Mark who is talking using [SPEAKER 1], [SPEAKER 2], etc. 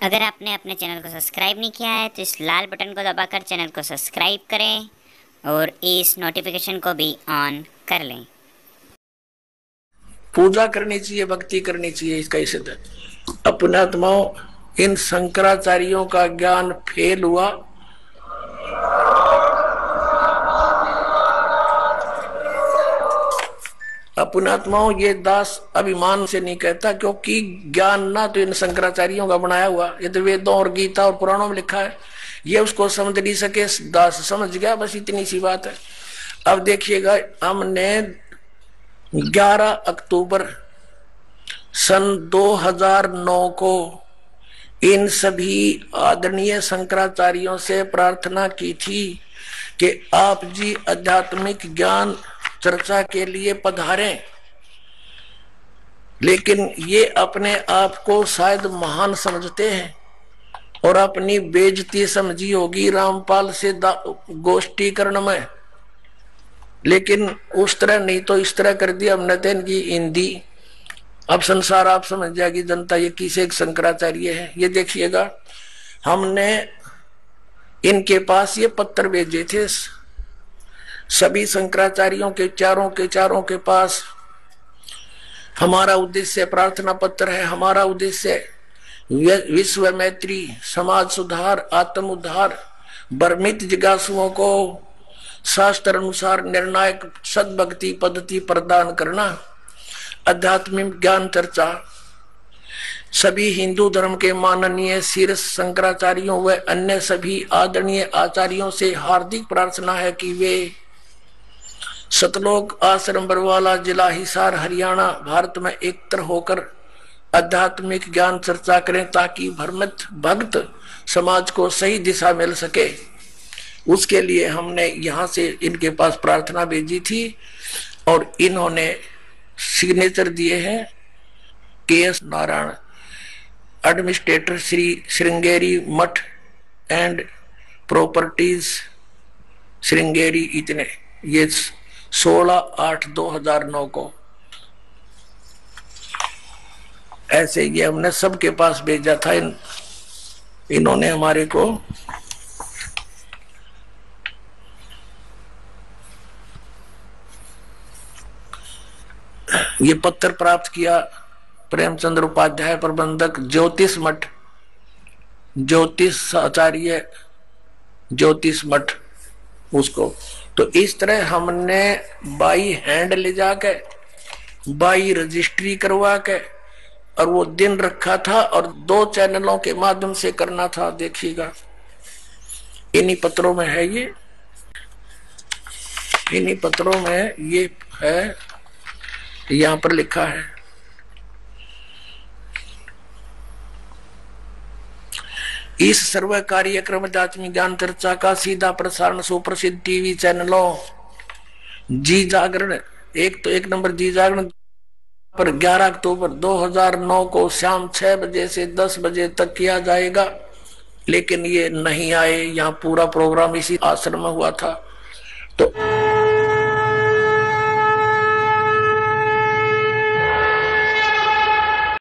[SPEAKER 1] अगर आपने अपने चैनल को सब्सक्राइब नहीं किया है तो इस लाल बटन को दबाकर चैनल को सब्सक्राइब करें और इस नोटिफिकेशन को भी ऑन कर लें।
[SPEAKER 2] पूजा करनी चाहिए, भक्ति करनी चाहिए, इसका ही सिद्ध है। अपनात्माओं, इन शंकराचार्यों का ज्ञान फेल हुआ। अपनात्माओं, ये दास अभिमान से नहीं कहता, क्योंकि ज्ञान ना तो इन शंकराचार्यों का बनाया हुआ, ये तो वेदों और गीता और पुराणों में लिखा है। ये उसको समझ नहीं सके, दास समझ गया, बस इतनी सी बात है। अब देखिएगा, हमने 11 अक्टूबर सन 2009 को इन सभी आदरणीय शंकराचार्यों से प्रार्थना की थी कि आप जी आध्यात्मिक ज्ञान चर्चा के लिए पधारें। लेकिन ये अपने आप को शायद महान समझते हैं और अपनी बेइज्जती समझी होगी रामपाल से गोष्ठीकरण में, लेकिन उस तरह नहीं तो इस तरह कर दिया हमने तो इनकी हिंदी। अब संसार आप समझ जाएगी जनता ये किसे एक शंकराचार्य है। ये देखिएगा, हमने इनके पास ये पत्र भेजे थे सभी शंकराचार्यों के चारों के पास। हमारा उद्देश्य प्रार्थना पत्र है, हमारा उद्देश्य विश्व मैत्री, समाज सुधार, आत्म उद्धार, भ्रमित जिज्ञासुओं को शास्त्र अनुसार निर्णायक सद्भक्ति पद्धति प्रदान करना, आध्यात्मिक ज्ञान चर्चा। सभी हिंदू धर्म के माननीय शीर्ष शंकराचार्यों व अन्य सभी आदरणीय आचार्यों से हार्दिक प्रार्थना है कि वे सतलोक आश्रम बरवाला, जिला हिसार, हरियाणा, भारत में एकत्र होकर आध्यात्मिक ज्ञान चर्चा करें ताकि भ्रमित भक्त समाज को सही दिशा मिल सके। उसके लिए हमने यहाँ से इनके पास प्रार्थना भेजी थी और इन्होंने सिग्नेचर दिए हैं। के.एस. नारायण, एडमिनिस्ट्रेटर, श्री श्रृंगेरी मठ एंड प्रॉपर्टीज श्रृंगेरी, इतने। ये 16/8/2009 को ऐसे ये हमने सबके पास भेजा था। इन्होंने हमारे को ये पत्र प्राप्त किया। प्रेमचंद्र उपाध्याय, प्रबंधक, ज्योतिष मठ, ज्योतिष आचार्य, ज्योतिष मठ उसको। तो इस तरह हमने बाई हैंड ले जाके, बाई रजिस्ट्री करवा के, और वो दिन रखा था और 2 चैनलों के माध्यम से करना था। देखिएगा, इन्हीं पत्रों में है ये, इन्हीं पत्रों में ये है, यहां पर लिखा है। इस सर्व कार्यक्रम आध्यात्मिक ज्ञान चर्चा का सीधा प्रसारण सुप्रसिद्ध टीवी चैनलों जी जागरण, एक नंबर जी जागरण पर 11 अक्टूबर 2009 को शाम 6 बजे से 10 बजे तक किया जाएगा। लेकिन ये नहीं आए, यहाँ पूरा प्रोग्राम इसी आश्रम में हुआ था। तो